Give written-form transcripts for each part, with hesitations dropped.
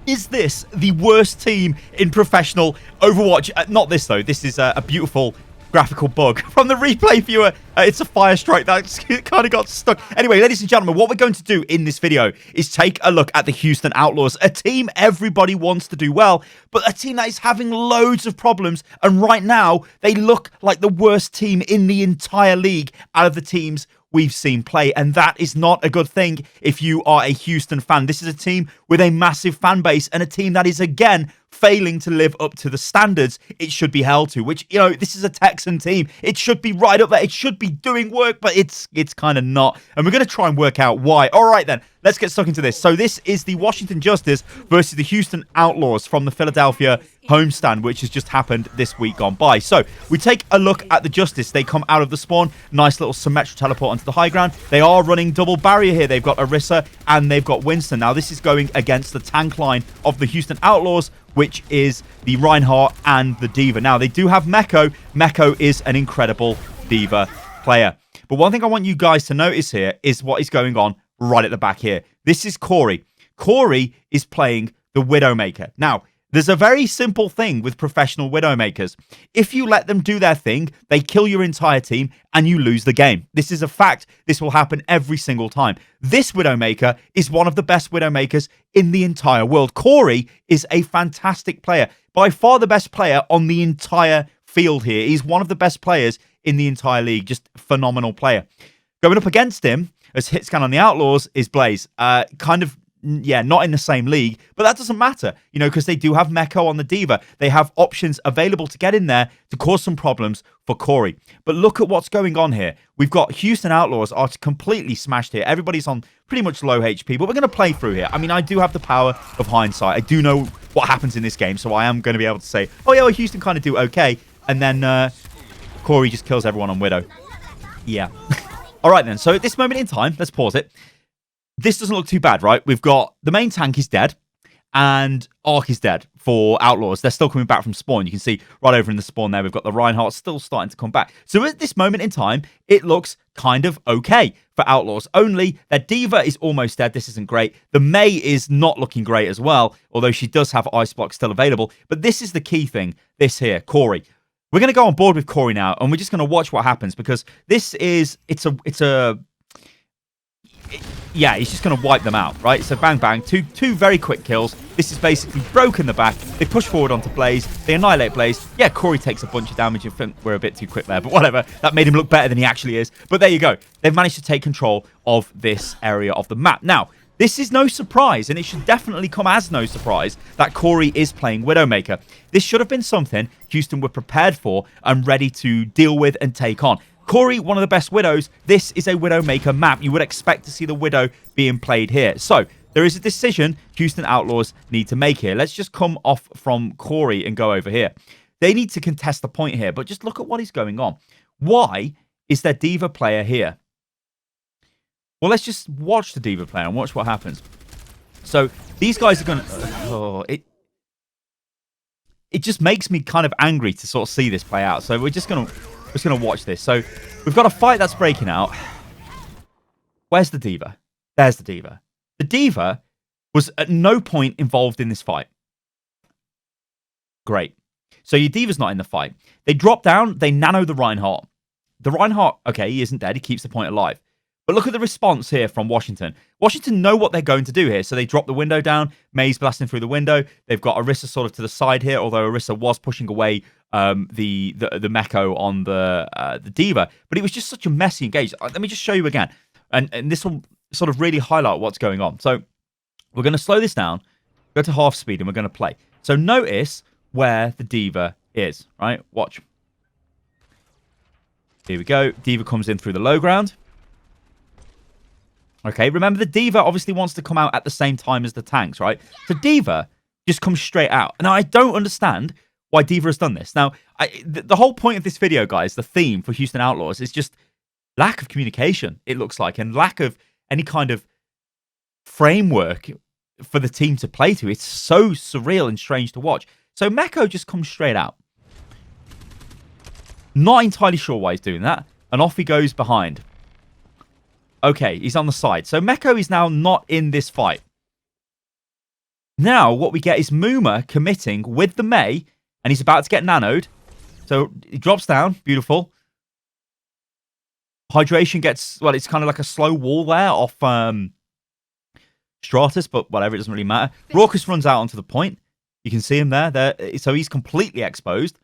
Is this the worst team in professional Overwatch? Not this, though. This is a beautiful graphical bug from the replay viewer. It's a fire strike that kind of got stuck. Anyway, ladies and gentlemen, what we're going to do in this video is take a look at the Houston Outlaws, a team everybody wants to do well, but a team that is having loads of problems. And right now, they look like the worst team in the entire league out of the teams we've seen play, and that is not a good thing if you are a Houston fan. This is a team with a massive fan base and a team that is, again, failing to live up to the standards it should be held to, which, you know, this is a Texan team. It should be right up there. It should be doing work, but it's kind of not. And we're going to try and work out why. All right, then, let's get stuck into this. So this is the Washington Justice versus the Houston Outlaws from the Philadelphia homestand, which has just happened this week gone by. So we take a look at the Justice. They come out of the spawn. Nice little symmetrical teleport onto the high ground. They are running double barrier here. They've got Orisa and they've got Winston. Now, this is going against the tank line of the Houston Outlaws, which is the Reinhardt and the D.Va. Now, they do have Meko. Meko is an incredible D.Va player. But one thing I want you guys to notice here is what is going on right at the back here. This is Corey. Corey is playing the Widowmaker. Now, there's a very simple thing with professional Widowmakers. If you let them do their thing, they kill your entire team and you lose the game. This is a fact. This will happen every single time. This Widowmaker is one of the best Widowmakers in the entire world. Corey is a fantastic player. By far the best player on the entire field here. He's one of the best players in the entire league. Just phenomenal player. Going up against him as hit scan on the Outlaws is Blaze. Not in the same league, but that doesn't matter, you know, because they do have Meko on the D.Va. They have options available to get in there to cause some problems for Corey. But look at what's going on here. We've got Houston Outlaws are completely smashed here. Everybody's on pretty much low HP, but we're going to play through here. I mean, I do have the power of hindsight. I do know what happens in this game, so I am going to be able to say, oh, yeah, well, Houston kind of do okay. And then Corey just kills everyone on Widow. Yeah. All right, then. So at this moment in time, let's pause it. This doesn't look too bad, right? We've got the main tank is dead and Ark is dead for Outlaws. They're still coming back from spawn. You can see right over in the spawn there, we've got the Reinhardt still starting to come back. So at this moment in time, it looks kind of okay for Outlaws. Only their D.Va is almost dead. This isn't great. The Mei is not looking great as well, although she does have Ice Block still available. But this is the key thing, this here, Corey. We're going to go on board with Corey now, and we're just going to watch what happens because this is, yeah, he's just going to wipe them out, right? So bang, bang, two very quick kills. This is basically broken the back. They push forward onto Blaze. They annihilate Blaze. Yeah, Corey takes a bunch of damage. I think we're a bit too quick there, but whatever. That made him look better than he actually is. But there you go. They've managed to take control of this area of the map. Now, this is no surprise, and it should definitely come as no surprise that Corey is playing Widowmaker. This should have been something Houston were prepared for and ready to deal with and take on. Corey, one of the best Widows. This is a Widowmaker map. You would expect to see the Widow being played here. So, there is a decision Houston Outlaws need to make here. Let's just come off from Corey and go over here. They need to contest the point here, but just look at what is going on. Why is their D.Va player here? Well, let's just watch the D.Va player and watch what happens. So, these guys are going to... It just makes me kind of angry to sort of see this play out. So, we're just going to watch this. So we've got a fight that's breaking out. Where's the D.Va? There's the D.Va. The D.Va was at no point involved in this fight. Great. So your D.Va's not in the fight. They drop down. They nano the Reinhardt. The Reinhardt, okay, he isn't dead. He keeps the point alive. But look at the response here from Washington. Washington know what they're going to do here. So they drop the window down. Mei's blasting through the window. They've got Orisa sort of to the side here, although Orisa was pushing away the Meko on the D.Va. But it was just such a messy engage. Let me just show you again. And this will sort of really highlight what's going on. So we're going to slow this down, go to half speed, and we're going to play. So notice where the D.Va is, right? Watch. Here we go. D.Va comes in through the low ground. Okay, remember the D.Va obviously wants to come out at the same time as the tanks, right? So D.Va just comes straight out. Now, I don't understand why D.Va has done this. Now, the whole point of this video, guys, the theme for Houston Outlaws is just lack of communication, it looks like, and lack of any kind of framework for the team to play to. It's so surreal and strange to watch. So Meko just comes straight out. Not entirely sure why he's doing that. And off he goes behind. Okay, he's on the side. So Meko is now not in this fight. Now, what we get is Muma committing with the Mei, and he's about to get nanoed. So he drops down. Beautiful. Hydration gets, well, it's kind of like a slow wall there off Stratus, but whatever, it doesn't really matter. Raucus runs out onto the point. You can see him there. So he's completely exposed.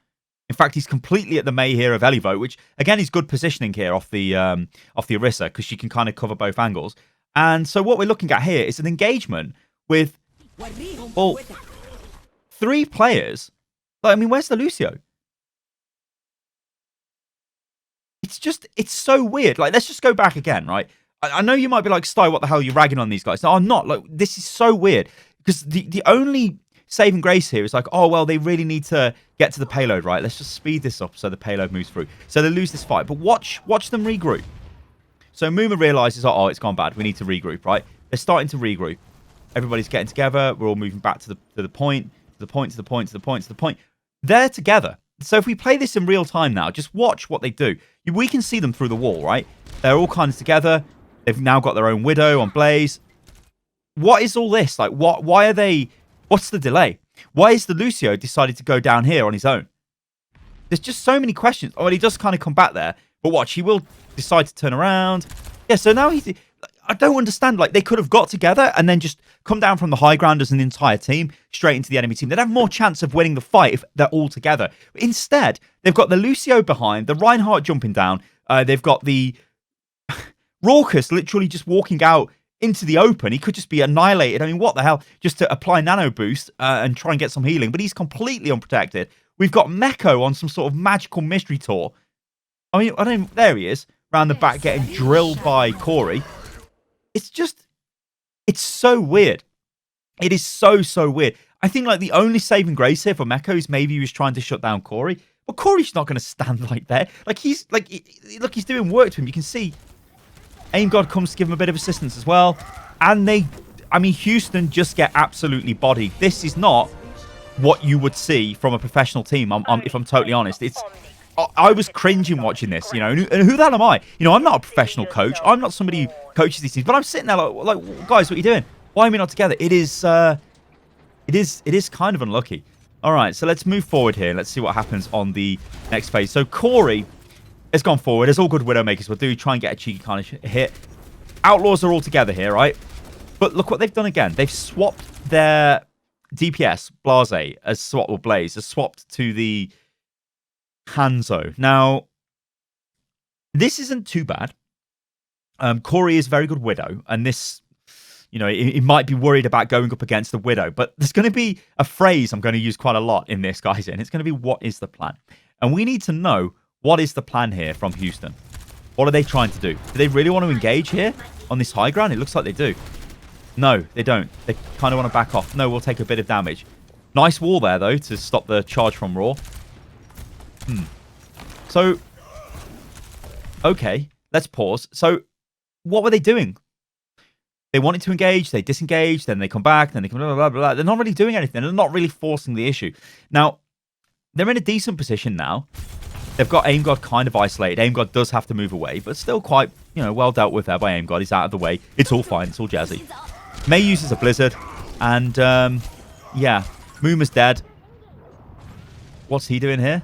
In fact, he's completely at the Mei here of Elivo, which, again, is good positioning here off the Orisa, because she can kind of cover both angles. And so what we're looking at here is an engagement with, well, 3 players. Like, I mean, where's the Lucio? It's so weird. Like, let's just go back again, right? I know you might be like, Sty, what the hell are you ragging on these guys? No, I'm not. Like, this is so weird. Because the only saving grace here is like, oh, well, they really need to get to the payload, right? Let's just speed this up so the payload moves through. So they lose this fight. But watch them regroup. So Muma realizes, oh, it's gone bad. We need to regroup, right? They're starting to regroup. Everybody's getting together. We're all moving back to the point. They're together. So if we play this in real time now, just watch what they do. We can see them through the wall, right? They're all kind of together. They've now got their own Widow on Blaze. What is all this? Like, why are they... What's the delay? Why is the Lucio decided to go down here on his own? There's just so many questions. Oh, and he does kind of come back there. But watch, he will decide to turn around. Yeah, so now he's... I don't understand. Like, they could have got together and then just come down from the high ground as an entire team straight into the enemy team. They'd have more chance of winning the fight if they're all together. But instead, they've got the Lucio behind, the Reinhardt jumping down. They've got the Raucus literally just walking out into the open. He could just be annihilated. I mean, what the hell? Just to apply nano boost and try and get some healing. But he's completely unprotected. We've got Meko on some sort of magical mystery tour. I mean, there he is, around the back getting drilled by Corey. It's so weird. It is so weird. I think like the only saving grace here for Meko is maybe he was trying to shut down Corey. But Corey's not going to stand like that. Like he's doing work to him. You can see Aim God comes to give him a bit of assistance as well. And Houston just get absolutely bodied. This is not what you would see from a professional team, if I'm totally honest. I was cringing watching this, you know, and who the hell am I? You know, I'm not a professional coach. I'm not somebody who coaches these teams, but I'm sitting there like, guys, what are you doing? Why are we not together? It is kind of unlucky. All right, so let's move forward here. Let's see what happens on the next phase. So Corey has gone forward, as all good Widowmakers will do, try and get a cheeky kind of hit. Outlaws are all together here, right? But look what they've done again. They've swapped their DPS, Blaze, has swapped to the Hanzo. Now, this isn't too bad. Corey is a very good Widow, and this, you know, he might be worried about going up against the Widow, but there's going to be a phrase I'm going to use quite a lot in this, guys, and it's going to be, what is the plan? And we need to know, what is the plan here from Houston? What are they trying to do? Do they really want to engage here on this high ground? It looks like they do. No, they don't. They kind of want to back off. No, we'll take a bit of damage. Nice wall there, though, to stop the charge from Raw. So, okay, let's pause. So, what were they doing? They wanted to engage, they disengaged, then they come back, then they come blah, blah, blah, blah. They're not really doing anything. They're not really forcing the issue. Now, they're in a decent position now. They've got Aim God kind of isolated. Aim God does have to move away, but still quite, you know, well dealt with there by Aim God. He's out of the way. It's all fine. It's all jazzy. Mei uses a Blizzard, and, yeah, Muma's dead. What's he doing here?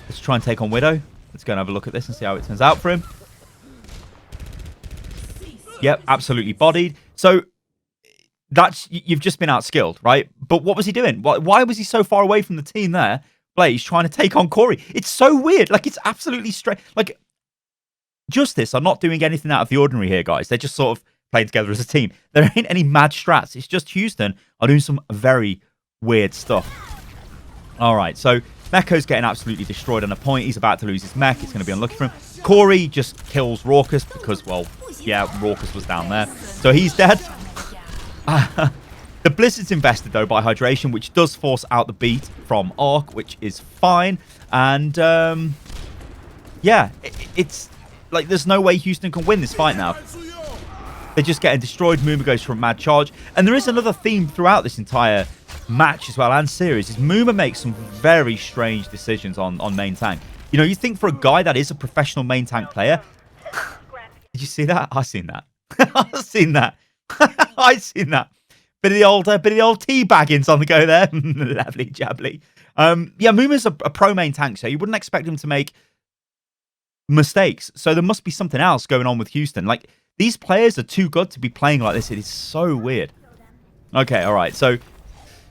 Let's try and take on Widow. Let's go and have a look at this and see how it turns out for him. Yep, absolutely bodied. So, you've just been outskilled, right? But what was he doing? Why was he so far away from the team there? Blaze trying to take on Corey. It's so weird. Like, it's absolutely straight. Like, Justice are not doing anything out of the ordinary here, guys. They're just sort of playing together as a team. There ain't any mad strats. It's just Houston are doing some very weird stuff. All right, so Meko's getting absolutely destroyed on a point. He's about to lose his mech. It's going to be unlucky for him. Corey just kills Raucus because, well, yeah, Raucus was down there. So he's dead. The Blizzard's invested, though, by Hydration, which does force out the beat from Arc, which is fine. And, yeah, it's like there's no way Houston can win this fight now. They're just getting destroyed. Muma goes for a mad charge. And there is another theme throughout this entire match as well, and series, is Muma makes some very strange decisions on main tank. You know, you think for a guy that is a professional main tank player... Did you see that? I've seen that. I've seen that. I've seen that. Bit of the old tea baggins on the go there. Lovely jabbly. Yeah, Muma's a pro main tank, so you wouldn't expect him to make mistakes. So there must be something else going on with Houston. Like, these players are too good to be playing like this. It is so weird. Okay, all right. So,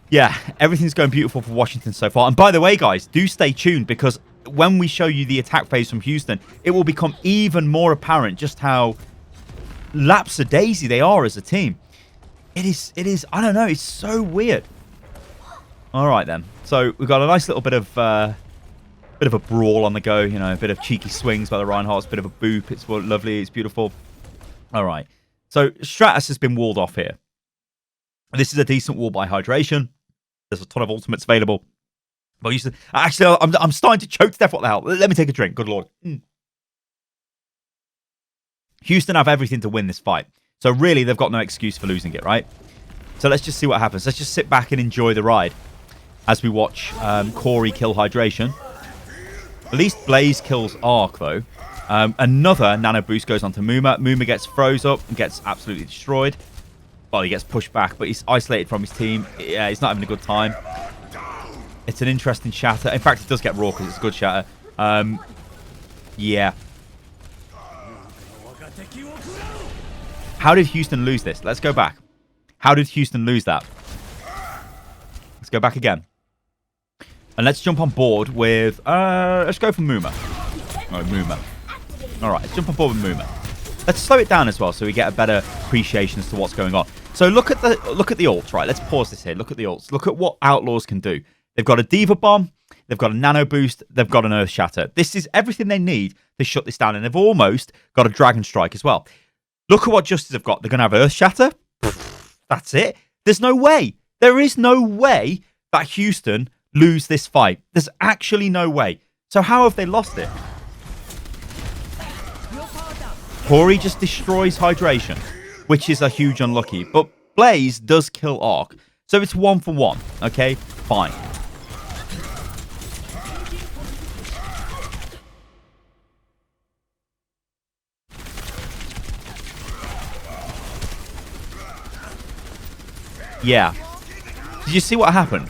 yeah, everything's going beautiful for Washington so far. And by the way, guys, do stay tuned, because when we show you the attack phase from Houston, it will become even more apparent just how lapsadaisy they are as a team. It is, I don't know, it's so weird. All right, then. So we've got a nice little bit of a brawl on the go, you know, a bit of cheeky swings by the Reinhardts, a bit of a boop. It's lovely, it's beautiful. All right. So Stratus has been walled off here. This is a decent wall by hydration. There's a ton of ultimates available. But actually, I'm starting to choke to death. What the hell? Let me take a drink. Good Lord. Houston have everything to win this fight. So really, they've got no excuse for losing it, right? So let's just see what happens. Let's just sit back and enjoy the ride as we watch Corey kill hydration. At least Blaze kills Arc, though. Another nano boost goes onto Muma. Muma gets froze up and gets absolutely destroyed. Well, he gets pushed back, but he's isolated from his team. Yeah, he's not having a good time. It's an interesting shatter. In fact, it does get raw because it's a good shatter. Yeah. How did Houston lose this? Let's go back. How did Houston lose that? Let's go back again. And let's jump on board with... let's go for Muma. Oh, Muma. All right, let's jump on board with Muma. Let's slow it down as well so we get a better appreciation as to what's going on. So look at the ults, right? Let's pause this here. Look at the ults. Look at what Outlaws can do. They've got a Diva Bomb. They've got a Nano Boost. They've got an Earth Shatter. This is everything they need to shut this down. And they've almost got a Dragon Strike as well. Look at what Justice have got. They're going to have Earth Shatter. That's it. There's no way. There is no way that Houston lose this fight. There's actually no way. So how have they lost it? Corey just destroys hydration, which is a huge unlucky. But Blaze does kill Arc. So it's 1 for 1. Okay, fine. Yeah. Did you see what happened?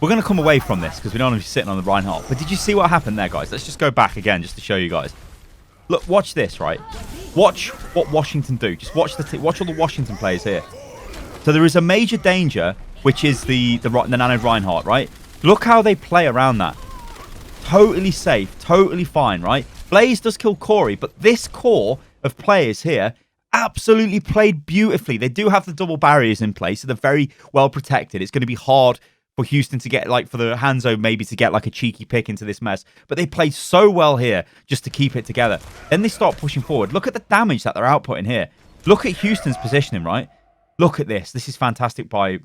We're going to come away from this because we don't want to be sitting on the Reinhardt. But did you see what happened there, guys? Let's just go back again just to show you guys. Look, watch this, right? Watch what Washington do. Just watch all the Washington players here. So there is a major danger, which is the Nano Reinhardt, right? Look how they play around that. Totally safe, totally fine, right? Blaze does kill Corey, but this core of players here absolutely played beautifully. They do have the double barriers in place, so they're very well protected. It's going to be hard for Houston to get, like, for the Hanzo maybe to get like a cheeky pick into this mess. But they played so well here just to keep it together. Then they start pushing forward. Look at the damage that they're outputting here. Look at Houston's positioning, right? Look at this. This is fantastic by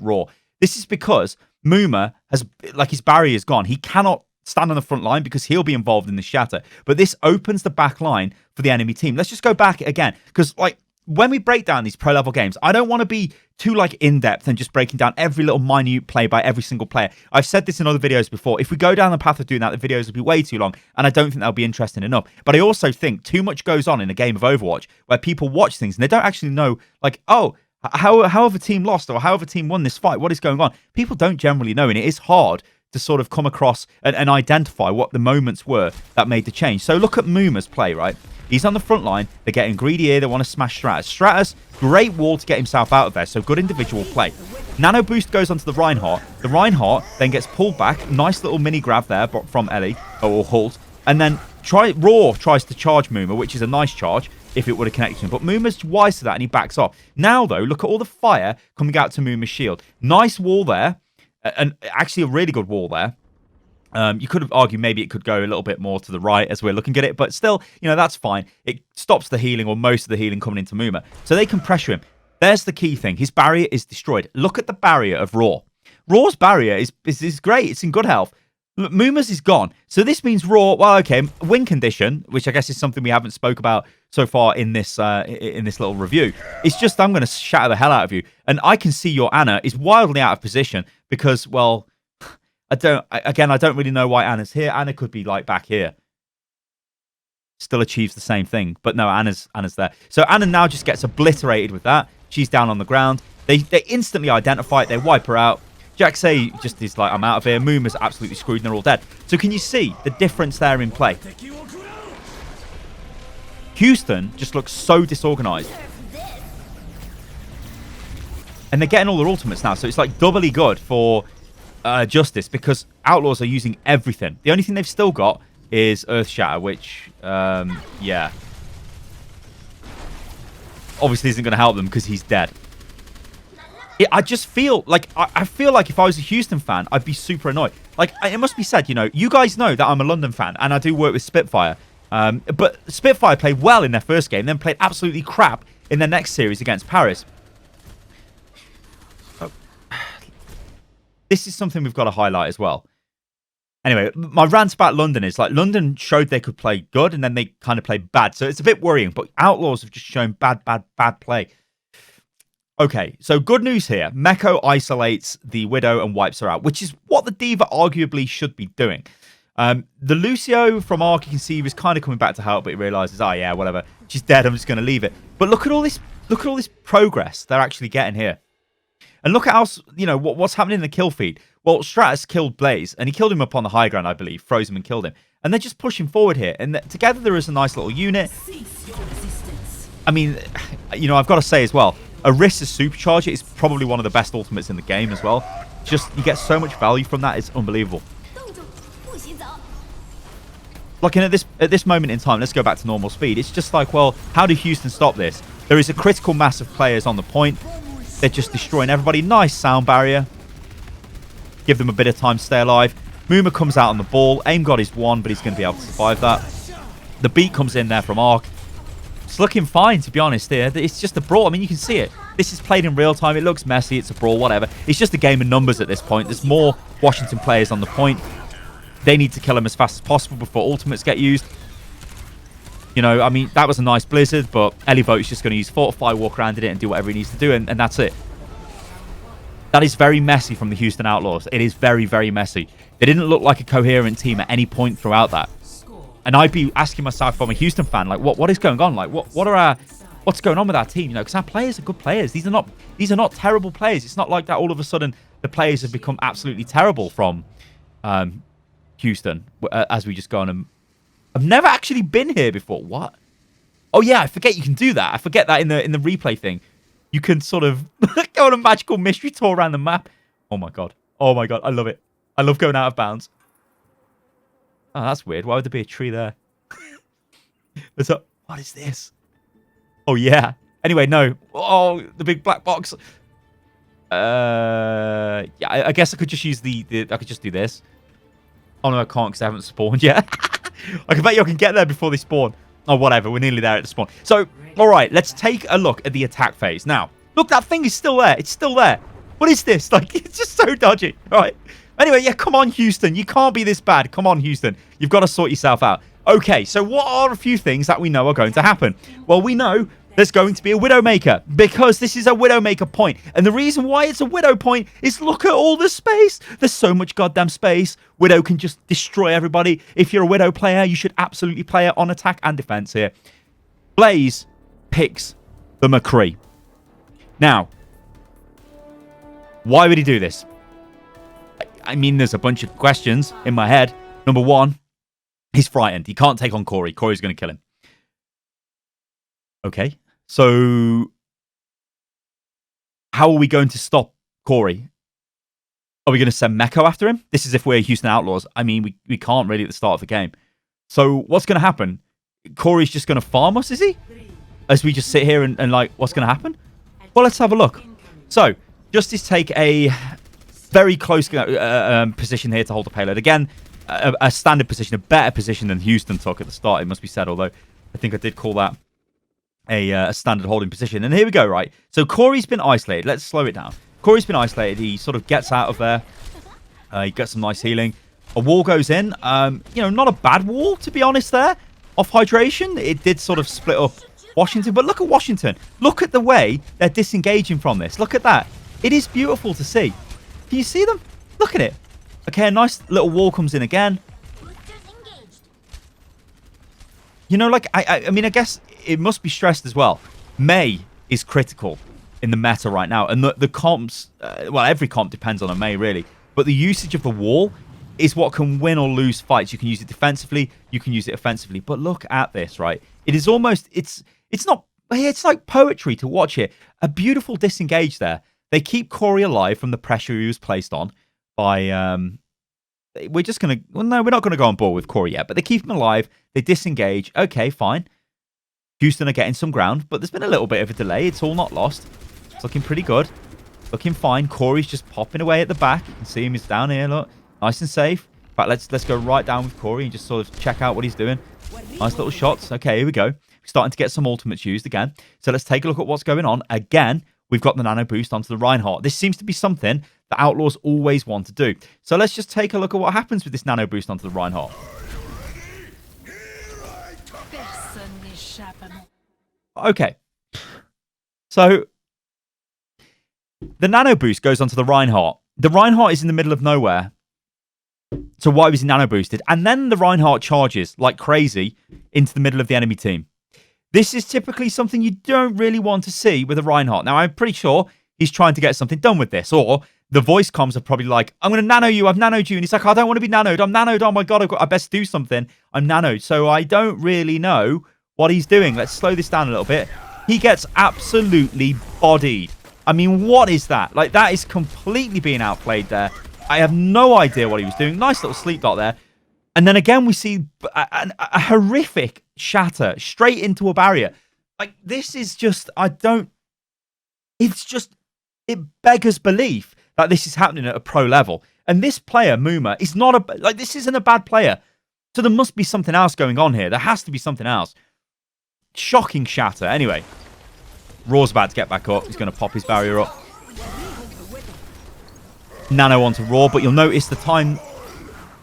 Raw. This is because Muma has, like, his barrier is gone. He cannot stand on the front line because he'll be involved in the shatter. But this opens the back line for the enemy team. Let's just go back again. Because, like, when we break down these pro-level games, I don't want to be too, like, in-depth and just breaking down every little minute play by every single player. I've said this in other videos before. If we go down the path of doing that, the videos will be way too long, and I don't think that'll be interesting enough. But I also think too much goes on in a game of Overwatch where people watch things and they don't actually know, like, oh, how have a team lost or how have a team won this fight? What is going on? People don't generally know, and it is hard to sort of come across and identify what the moments were that made the change. So look at Muma's play, right? He's on the front line. They're getting greedy here. They want to smash Stratus. Stratus, great wall to get himself out of there. So good individual play. Nano boost goes onto the Reinhardt. The Reinhardt then gets pulled back. Nice little mini grab there from Ellie or Holt. And then Raw tries to charge Muma, which is a nice charge if it would have connected him. But Muma's wise to that and he backs off. Now, though, look at all the fire coming out to Muma's shield. Nice wall there. And actually a really good wall there. You could have argued maybe it could go a little bit more to the right as we're looking at it, but still, you know, that's fine. It stops the healing or most of the healing coming into Muma. So they can pressure him. There's the key thing. His barrier is destroyed. Look at the barrier of Raw. Raw's barrier is great. It's in good health. Look, Muma's is gone. So this means Raw, well, okay, win condition, which I guess is something we haven't spoke about so far in this little review. It's just I'm going to shatter the hell out of you. And I can see your Ana is wildly out of position because, well, I don't really know why Anna's here. Anna could be, like, back here. still achieves the same thing. But no, Anna's there. So Anna now just gets obliterated with that. She's down on the ground. They instantly identify it. They wipe her out. Jaxay just is like, I'm out of here. Muma's absolutely screwed and they're all dead. So can you see the difference there in play? Houston just looks so disorganized. And they're getting all their ultimates now. So it's like doubly good for Justice because Outlaws are using everything. The only thing they've still got is Earth Shatter, which, yeah. Obviously isn't going to help them because he's dead. I just feel like, I feel like if I was a Houston fan, I'd be super annoyed. Like, it must be said, you know, you guys know that I'm a London fan and I do work with Spitfire. But Spitfire played well in their first game, then played absolutely crap in their next series against Paris. This is something we've got to highlight as well. Anyway, my rant about London is like London showed they could play good and then they kind of played bad. So it's a bit worrying, but Outlaws have just shown bad play. Okay, so good news here. Meko isolates the Widow and wipes her out, which is what the D.Va arguably should be doing. The Lucio from Ark, you can see he was kind of coming back to help, but he realizes, oh yeah, whatever. She's dead, I'm just going to leave it. But look at all this progress they're actually getting here. And look at how, you know, what's happening in the kill feed. Well, Stratus killed Blaze, and he killed him up on the high ground, I believe. Froze him and killed him. And they're just pushing forward here. And together there is a nice little unit. I mean, you know, I've got to say as well, Orisa's Supercharger is probably one of the best ultimates in the game as well. Just, you get so much value from that, it's unbelievable. Like, at this moment in time, let's go back to normal speed. It's just like, well, how do Houston stop this? There is a critical mass of players on the point. They're just destroying everybody. Nice sound barrier. Give them a bit of time to stay alive. Muma comes out on the ball. Aim God is 1, but he's going to be able to survive that. The beat comes in there from Ark. It's looking fine, to be honest here. It's just a brawl. I mean, you can see it. This is played in real time. It looks messy. It's a brawl, whatever. It's just a game of numbers at this point. There's more Washington players on the point. They need to kill him as fast as possible before ultimates get used. You know, I mean, that was a nice blizzard, but Elivote's just going to use Fortify, walk around in it, and do whatever he needs to do, and that's it. That is very messy from the Houston Outlaws. It is very, very messy. They didn't look like a coherent team at any point throughout that. And I'd be asking myself, if I'm a Houston fan, like, what is going on? Like, what's going on with our team? You know, because our players are good players. These are not terrible players. It's not like that all of a sudden the players have become absolutely terrible from Houston as we just go on and... I've never actually been here before. What? Oh yeah, I forget you can do that. I forget that in the replay thing. You can sort of go on a magical mystery tour around the map. Oh my god. Oh my god. I love it. I love going out of bounds. Oh, that's weird. Why would there be a tree there? What is this? Oh yeah. Anyway, no. Oh, the big black box. Yeah, I guess I could just use I could just do this. Oh no, I can't because I haven't spawned yet. I can bet you I can get there before they spawn. Oh, whatever. We're nearly there at the spawn. So, all right, let's take a look at the attack phase. Now, look, that thing is still there. It's still there. What is this? Like, it's just so dodgy. All right. Anyway, yeah, come on, Houston. You can't be this bad. Come on, Houston. You've got to sort yourself out. Okay, so what are a few things that we know are going to happen? Well, we know there's going to be a Widowmaker because this is a Widowmaker point. And the reason why it's a Widow point is look at all the space. There's so much goddamn space. Widow can just destroy everybody. If you're a Widow player, you should absolutely play it on attack and defense here. Blaze picks the McCree. Now, why would he do this? I mean, there's a bunch of questions in my head. Number one, he's frightened. He can't take on Corey. Corey's going to kill him. Okay. So, how are we going to stop Corey? Are we going to send Meko after him? This is if we're Houston Outlaws. I mean, we can't really at the start of the game. So, what's going to happen? Corey's just going to farm us, is he? As we just sit here and like, what's going to happen? Well, let's have a look. So, Justice take a very close position here to hold the payload. Again, a standard position, a better position than Houston took at the start, it must be said, although I think I did call that a standard holding position. And here we go, right? So Corey's been isolated. Let's slow it down. Corey's been isolated. He sort of gets out of there. He gets some nice healing. A wall goes in. You know, not a bad wall, to be honest, there. Off hydration. It did sort of split up Washington. But look at Washington. Look at the way they're disengaging from this. Look at that. It is beautiful to see. Can you see them? Look at it. Okay, a nice little wall comes in again. You know, like, I mean, I guess it must be stressed as well. Mei is critical in the meta right now. And the comps, well, every comp depends on a Mei, really. But the usage of the wall is what can win or lose fights. You can use it defensively. You can use it offensively. But look at this, right? It is almost, it's not, it's like poetry to watch it. A beautiful disengage there. They keep Corey alive from the pressure he was placed on by, we're just going to, well, no, we're not going to go on board with Corey yet, but they keep him alive. They disengage. Okay, fine. Houston are getting some ground, but there's been a little bit of a delay. It's all not lost. It's looking pretty good. Looking fine. Corey's just popping away at the back. You can see him. He's down here. Look, nice and safe. In fact, let's go right down with Corey and just sort of check out what he's doing. Nice little shots. Okay, here we go. We're starting to get some ultimates used again. So let's take a look at what's going on. Again, we've got the nano boost onto the Reinhardt. This seems to be something the Outlaws always want to do. So let's just take a look at what happens with this nano boost onto the Reinhardt. Okay. So the nano boost goes onto the Reinhardt. The Reinhardt is in the middle of nowhere. So why was he nano boosted? And then the Reinhardt charges like crazy into the middle of the enemy team. This is typically something you don't really want to see with a Reinhardt. Now, I'm pretty sure he's trying to get something done with this. Or the voice comms are probably like, I'm going to nano you. I've nanoed you. And he's like, I don't want to be nanoed. I'm nanoed. Oh my God, I best do something. I'm nanoed. So I don't really know what he's doing. Let's slow this down a little bit. He gets absolutely bodied. I mean, what is that? Like, that is completely being outplayed there. I have no idea what he was doing. Nice little sleep dot there. And then again, we see a horrific shatter straight into a barrier. Like, this is just, it's just, it beggars belief that this is happening at a pro level. And this player, Muma, is not this isn't a bad player. So there must be something else going on here. There has to be something else. Shocking shatter. Anyway, Raw's about to get back up. He's going to pop his barrier up. Nano onto Raw, but you'll notice the time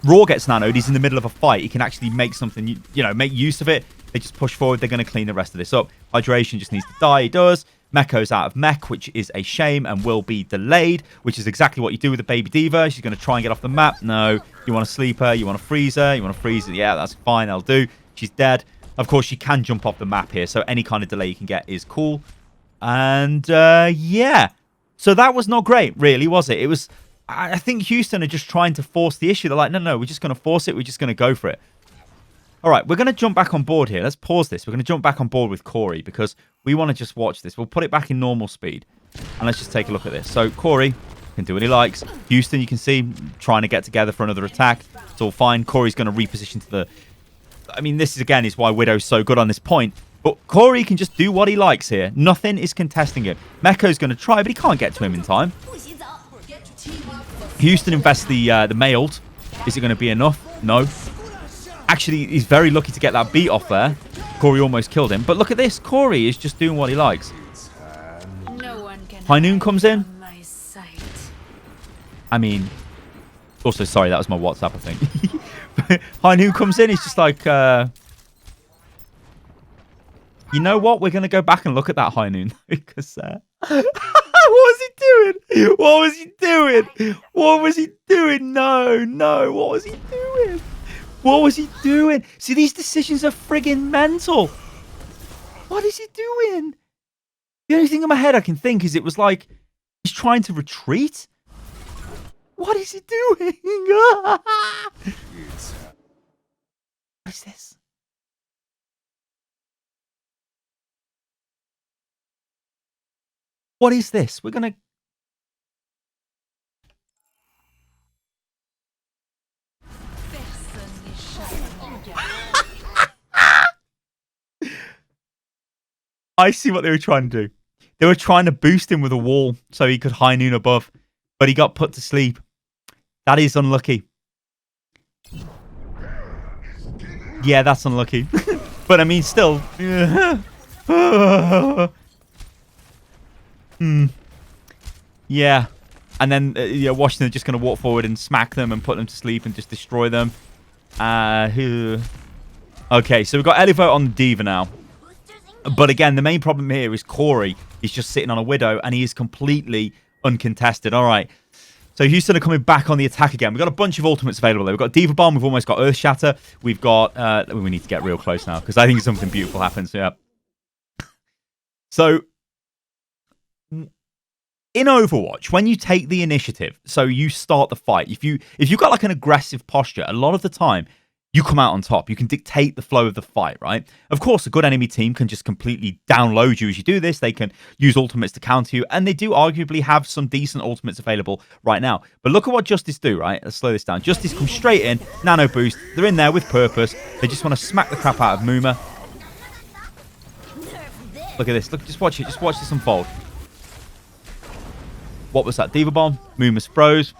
Raw gets nanoed, he's in the middle of a fight. He can actually make something, make use of it. They just push forward. They're going to clean the rest of this up. Hydration just needs to die. He does. Meko's out of mech, which is a shame and will be delayed, which is exactly what you do with the baby diva. She's going to try and get off the map. No. You want to sleep her? You want to freeze her? You want to freeze her? Yeah, that's fine. That'll do. She's dead. Of course, she can jump off the map here, so any kind of delay you can get is cool. And, yeah. So that was not great, really, was it? It was... I think Houston are just trying to force the issue. They're like, no, we're just going to force it. We're just going to go for it. All right, we're going to jump back on board here. Let's pause this. We're going to jump back on board with Corey because we want to just watch this. We'll put it back in normal speed. And let's just take a look at this. So Corey can do what he likes. Houston, you can see, trying to get together for another attack. It's all fine. Corey's going to reposition to the... I mean, this is, again, is why Widow's so good on this point. But Corey can just do what he likes here. Nothing is contesting him. Meko's going to try, but he can't get to him in time. Houston invests the Mei ult. Is it going to be enough? No. Actually, he's very lucky to get that beat off there. Corey almost killed him. But look at this. Corey is just doing what he likes. High Noon comes in. I mean... Also, sorry, that was my WhatsApp, I think. High Noon comes in. He's just like... You know what? We're going to go back and look at that High Noon. Because... What was he doing? What was he doing? What was he doing? No. What was he doing? What was he doing? See, these decisions are friggin' mental. What is he doing? The only thing in my head I can think is it was like he's trying to retreat. What is he doing? What is this? What is this? We're going to... I see what they were trying to do. They were trying to boost him with a wall so he could high noon above, but he got put to sleep. That is unlucky. Yeah, that's unlucky. But I mean, still... Yeah. And then Washington are just going to walk forward and smack them and put them to sleep and just destroy them. Okay, so we've got Elevote on the Diva now. But again, the main problem here is Corey is just sitting on a Widow and he is completely uncontested. All right. So Houston are coming back on the attack again. We've got a bunch of ultimates available. We've got Diva Bomb. We've almost got Earth Shatter. We've got... we need to get real close now because I think something beautiful happens. Yeah. So in Overwatch, when you take the initiative, so you start the fight, if you've got like an aggressive posture, a lot of the time you come out on top. You can dictate the flow of the fight, right? Of course, a good enemy team can just completely download you as you do this. They can use ultimates to counter you, and they do arguably have some decent ultimates available right now. But look at what Justice do, right? Let's slow this down. Justice comes straight in, nano boost. They're in there with purpose. They just want to smack the crap out of Muma. Look at this. Look, just watch it. Just watch this unfold. What was that? Diva Bomb. Muma's froze.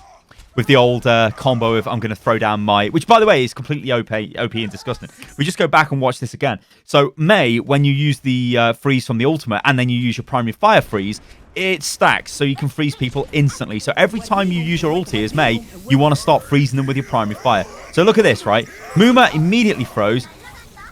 With the old combo of I'm going to throw down my... Which, by the way, is completely OP and disgusting. We just go back and watch this again. So, Mei, when you use the freeze from the ultimate and then you use your primary fire freeze, it stacks. So you can freeze people instantly. So every time you use your ulti as Mei, you want to start freezing them with your primary fire. So look at this, right? Muma immediately froze.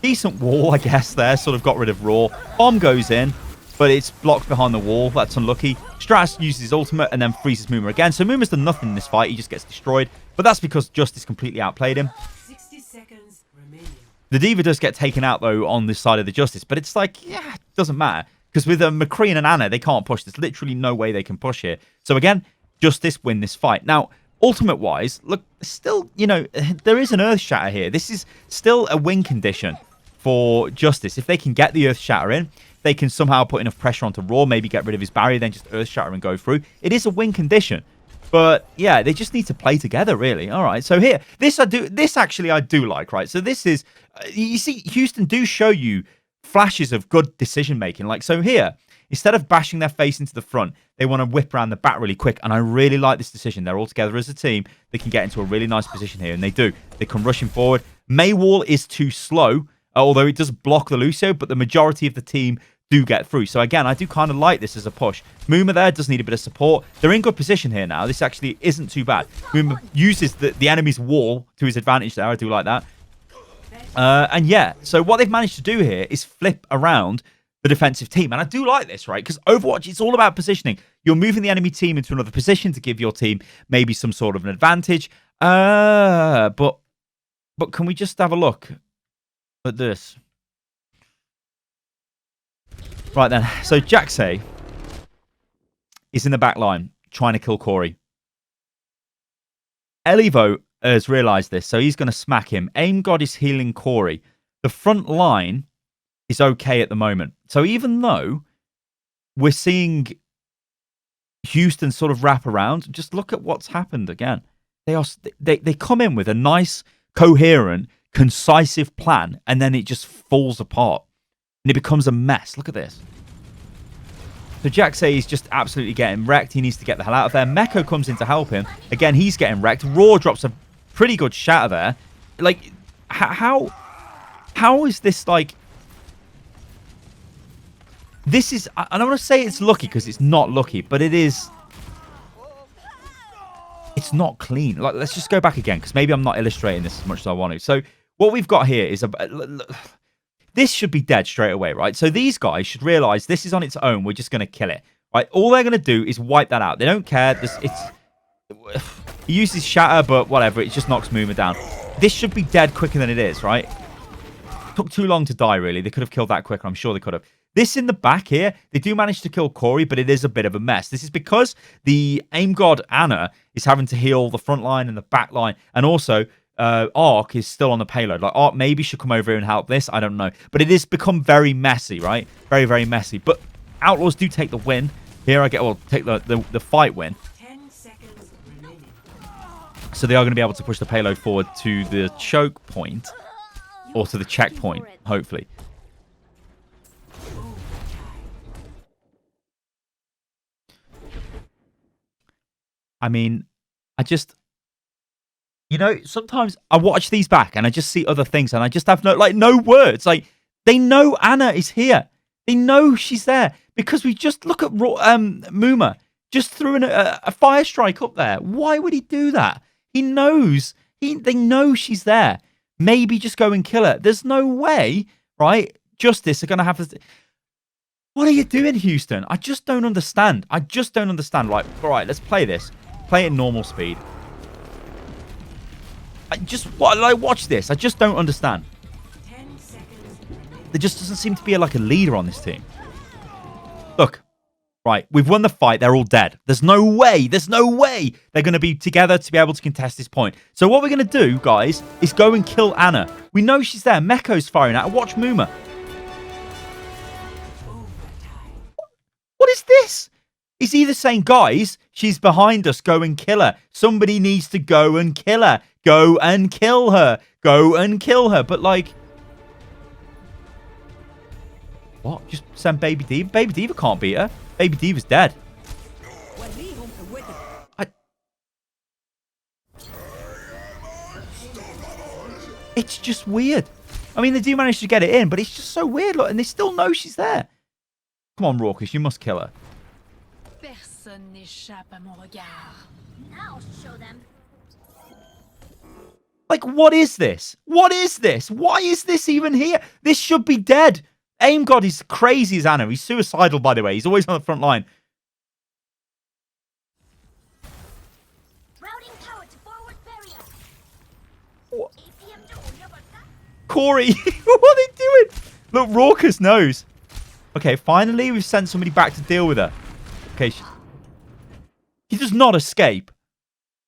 Decent wall, I guess, there. Sort of got rid of Raw. Bomb goes in, but it's blocked behind the wall. That's unlucky. Stratus uses his ultimate and then freezes Muma again. So Muma's done nothing in this fight. He just gets destroyed. But that's because Justice completely outplayed him. 60 seconds remaining. The Diva does get taken out, though, on this side of the Justice. But it's like, yeah, it doesn't matter. Because with McCree and Anna, they can't push. There's literally no way they can push here. So again, Justice win this fight. Now, ultimate-wise, look, still, you know, there is an Earth Shatter here. This is still a win condition for Justice. If they can get the Earth Shatter in, they can somehow put enough pressure onto Raw, maybe get rid of his barrier, then just Earth Shatter and go through. It is a win condition. But yeah, they just need to play together, really. All right, so here, this actually I do like, right? So this is, you see, Houston do show you flashes of good decision making. Like, so here, instead of bashing their face into the front, they want to whip around the back really quick. And I really like this decision. They're all together as a team. They can get into a really nice position here, and they do. They come rushing forward. Mei Wall is too slow, although it does block the Lucio, but the majority of the team do get through. So again, I do kind of like this as a push. Muma there does need a bit of support. They're in good position here now. This actually isn't too bad. Muma uses the enemy's wall to his advantage there. I do like that. And yeah, so what they've managed to do here is flip around the defensive team. And I do like this, right? Because Overwatch, it's all about positioning. You're moving the enemy team into another position to give your team maybe some sort of an advantage. But can we just have a look at this? Right then, so Jaxay is in the back line trying to kill Corey. Elivo has realised this, so he's going to smack him. Aim God is healing Corey. The front line is okay at the moment. So even though we're seeing Houston sort of wrap around, just look at what's happened again. They come in with a nice, coherent, concisive plan, and then it just falls apart. And it becomes a mess. Look at this. So Jaxay is just absolutely getting wrecked. He needs to get the hell out of there. Meko comes in to help him. Again, he's getting wrecked. Raw drops a pretty good shatter there. Like, how is this like... This is... I don't want to say it's lucky because it's not lucky, but it is... It's not clean. Like, let's just go back again because maybe I'm not illustrating this as much as I want to. So what we've got here is a... This should be dead straight away, right? So these guys should realize this is on its own. We're just going to kill it, right? All they're going to do is wipe that out. They don't care. He uses shatter, but whatever. It just knocks Muma down. This should be dead quicker than it is, right? Took too long to die, really. They could have killed that quicker. I'm sure they could have. This in the back here, they do manage to kill Corey, but it is a bit of a mess. This is because the aim god Anna is having to heal the front line and the back line, and also... Ark is still on the payload. Like, Ark maybe should come over here and help this. I don't know. But it has become very messy, right? Very, very messy. But Outlaws do take the win. Here I get, well, take the fight win. 10 seconds remaining. So they are going to be able to push the payload forward to the choke point. Or to the checkpoint, hopefully. I mean, I just... You know, sometimes I watch these back and I just see other things and I just have no words. Like, they know Anna is here. They know she's there because we just look at Muma just threw in a fire strike up there. Why would he do that? He knows. They know she's there. Maybe just go and kill her. There's no way, right? Justice are going to have this. What are you doing, Houston? I just don't understand. I just don't understand. Like, all right, let's play this. Play it in normal speed. Watch this. I just don't understand. 10 seconds remaining. There just doesn't seem to be like a leader on this team. Look. Right, we've won the fight. They're all dead. There's no way they're going to be together to be able to contest this point. So what we're going to do, guys, is go and kill Anna. We know she's there. Meko's firing at her. Watch Muma. What is this? He's either saying, guys, she's behind us. Go and kill her. Somebody needs to go and kill her. Go and kill her. Go and kill her. But, like... What? Just send Baby Diva? Baby Diva can't beat her. Baby Diva's dead. It's just weird. I mean, they do manage to get it in, but it's just so weird. Look, and they still know she's there. Come on, Raucous, you must kill her. Personne n'échappe à mon regard. I'll show them. Like, what is this? What is this? Why is this even here? This should be dead. Aim God is crazy as Anna. He's suicidal, by the way. He's always on the front line. Routing power to forward barrier. What? APM to Corey, what are they doing? Look, Raucous knows. Okay, finally we've sent somebody back to deal with her. Okay, he does not escape.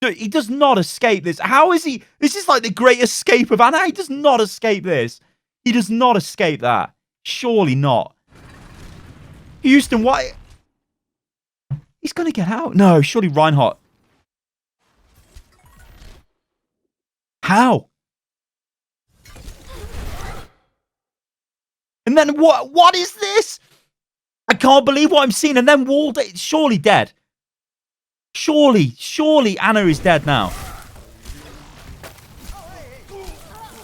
Dude, he does not escape this. How is he? This is like the great escape of Anna. He does not escape this. He does not escape that. Surely not. Houston, why? He's going to get out. No, surely Reinhardt. How? And then what? What is this? I can't believe what I'm seeing. And then Walled, surely dead. Surely Anna is dead now.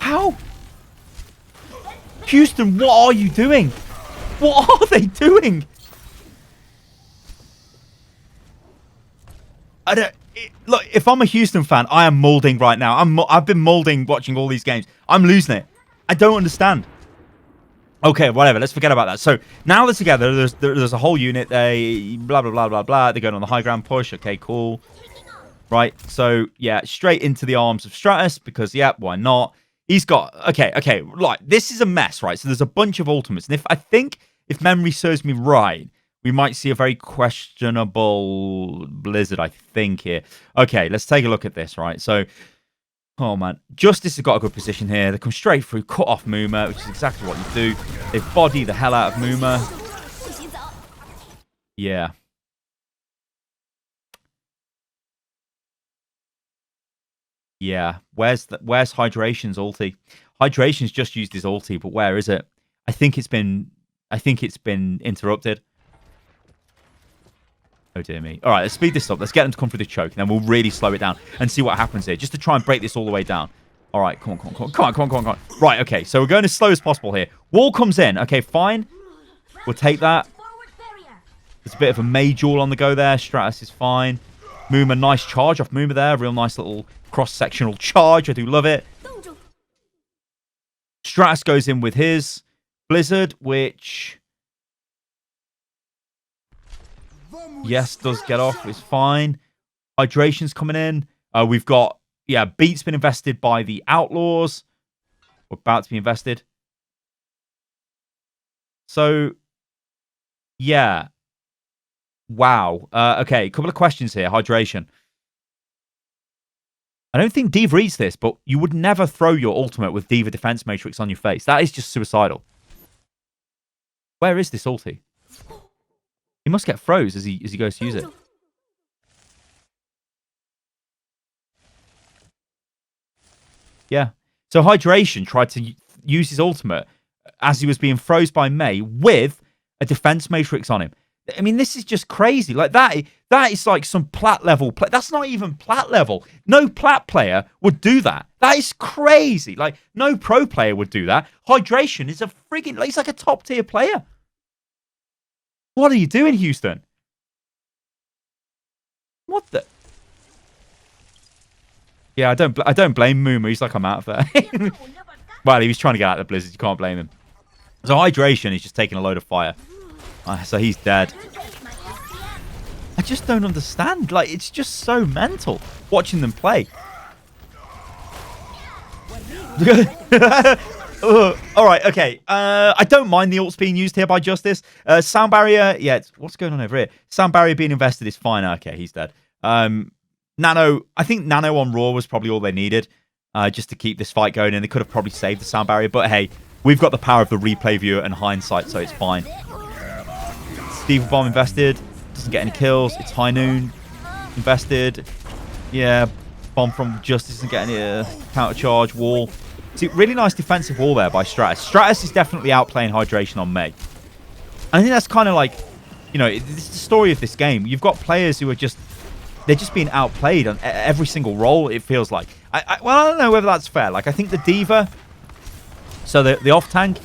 How? Houston, what are you doing? What are they doing? Look, if I'm a Houston fan, I am molding right now. I've been molding watching all these games. I'm losing it. I don't understand. Okay, whatever. Let's forget about that. So now they're together. There's a whole unit. They blah blah blah blah blah. They're going on the high ground push. Okay, cool. Right. So yeah, straight into the arms of Stratus because yeah, why not? He's got okay. Like this is a mess, right? So there's a bunch of ultimates, and if memory serves me right, we might see a very questionable Blizzard. I think here. Okay, let's take a look at this. Right. So. Oh, man. Justice has got a good position here. They come straight through, cut off Muma, which is exactly what you do. They body the hell out of Muma. Yeah. Yeah. Where's Hydration's ulti? Hydration's just used his ulti, but where is it? I think it's been interrupted. Oh, dear me. All right, let's speed this up. Let's get them to come through the choke, and then we'll really slow it down and see what happens here, just to try and break this all the way down. All right, come on. Right, okay, so we're going as slow as possible here. Wall comes in. Okay, fine. We'll take that. There's a bit of a mage all on the go there. Stratus is fine. Muma, nice charge off Muma there. Real nice little cross-sectional charge. I do love it. Stratus goes in with his Blizzard, which... Yes, does get off. It's fine. Hydration's coming in. We've got, Beat's been invested by the Outlaws. We're about to be invested. So, yeah. Wow. Okay, a couple of questions here. Hydration. I don't think Diva reads this, but you would never throw your ultimate with Diva Defense Matrix on your face. That is just suicidal. Where is this ulti? He must get froze as he goes to use it. Yeah. So Hydration tried to use his ultimate as he was being froze by Mei with a defense matrix on him. I mean, this is just crazy. Like that is like some plat level play. That's not even plat level. No plat player would do that. That is crazy. Like no pro player would do that. Hydration is a friggin' he's like a top tier player. What are you doing, Houston? What the? Yeah, I don't blame Muma. He's like, I'm out of there. Well, he was trying to get out of the Blizzard. You can't blame him. So Hydration is just taking a load of fire. So he's dead. just don't understand. Like, it's just so mental watching them play. All right, okay. I don't mind the ults being used here by Justice. Sound barrier, yeah. What's going on over here? Sound barrier being invested is fine. Okay, he's dead. Nano, I think Nano on Raw was probably all they needed just to keep this fight going, and they could have probably saved the sound barrier. But hey, we've got the power of the replay viewer and hindsight, so it's fine. Steve Bomb invested, doesn't get any kills. It's High Noon invested. Yeah, Bomb from Justice doesn't get any counter charge wall. See, really nice defensive wall there by Stratus. Stratus is definitely outplaying Hydration on Mei. I think that's kind of like, you know, it's the story of this game. You've got players who are just, they're just being outplayed on every single role, it feels like. Well, I don't know whether that's fair. Like, I think the D.Va, so the off tank,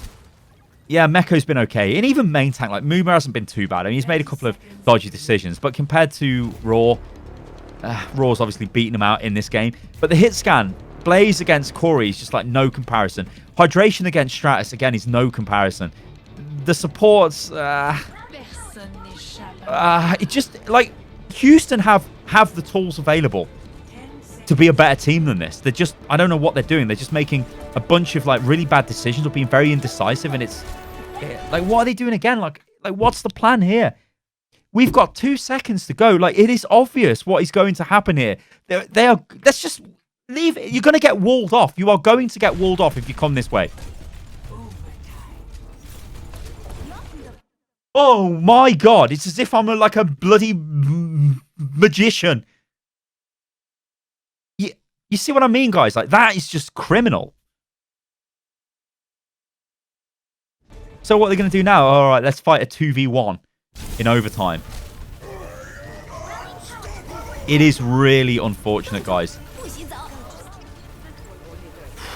yeah, Mecho's been okay. And even main tank, like, Muma hasn't been too bad. I mean, he's made a couple of dodgy decisions. But compared to Raw, Raw's obviously beaten him out in this game. But the hit scan, Blaze against Corey is just like no comparison. Hydration against Stratus, again, is no comparison. The supports, it just, like, Houston have the tools available to be a better team than this. They're just, I don't know what they're doing. They're just making a bunch of, like, really bad decisions or being very indecisive. And it's, like, what are they doing again? Like what's the plan here? We've got 2 seconds to go. Like, it is obvious what is going to happen here. They are, let's just leave it. You're going to get walled off. You are going to get walled off if you come this way. Oh my god. It's as if I'm like a bloody magician. You see what I mean, guys? Like, that is just criminal. So what are they going to do now? All right, let's fight a 2v1 in overtime. It is really unfortunate, guys.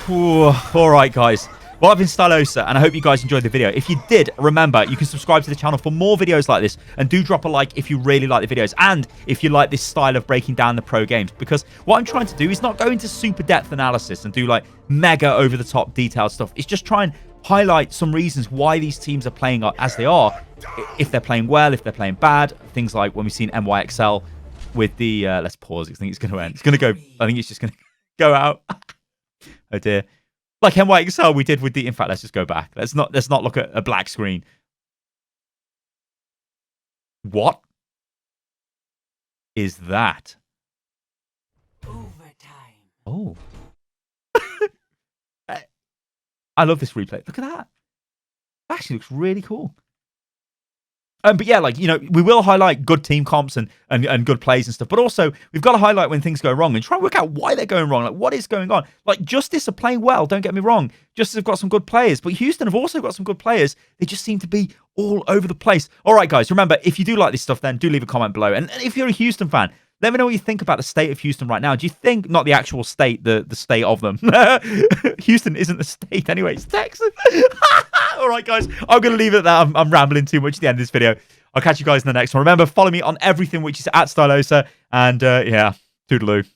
All right, guys. Well, I've been Stylosa, and I hope you guys enjoyed the video. If you did, remember, you can subscribe to the channel for more videos like this, and do drop a like if you really like the videos, and if you like this style of breaking down the pro games, because what I'm trying to do is not go into super depth analysis and do, like, mega over-the-top detailed stuff. It's just try and highlight some reasons why these teams are playing as they are, if they're playing well, if they're playing bad. Things like when we've seen NYXL with the... let's pause. I think it's going to end. It's going to go... I think it's just going to go out. Oh, dear. Like NYXL we did with the... In fact, let's just go back. Let's not look at a black screen. What is that? Overtime. Oh. I love this replay. Look at that. Actually looks really cool. But yeah, like, you know, we will highlight good team comps and good plays and stuff, but also we've got to highlight when things go wrong and try and work out why they're going wrong. Like, what is going on? Like, Justice are playing well, don't get me wrong. Justice have got some good players, but Houston have also got some good players. They just seem to be all over the place. All right, guys, remember, if you do like this stuff, then do leave a comment below. And if you're a Houston fan, let me know what you think about the state of Houston right now. Do you think, not the actual state, the state of them. Houston isn't the state anyway, it's Texas. All right, guys, I'm going to leave it at that. I'm rambling too much at the end of this video. I'll catch you guys in the next one. Remember, follow me on everything, which is at Stylosa. And yeah, toodaloo.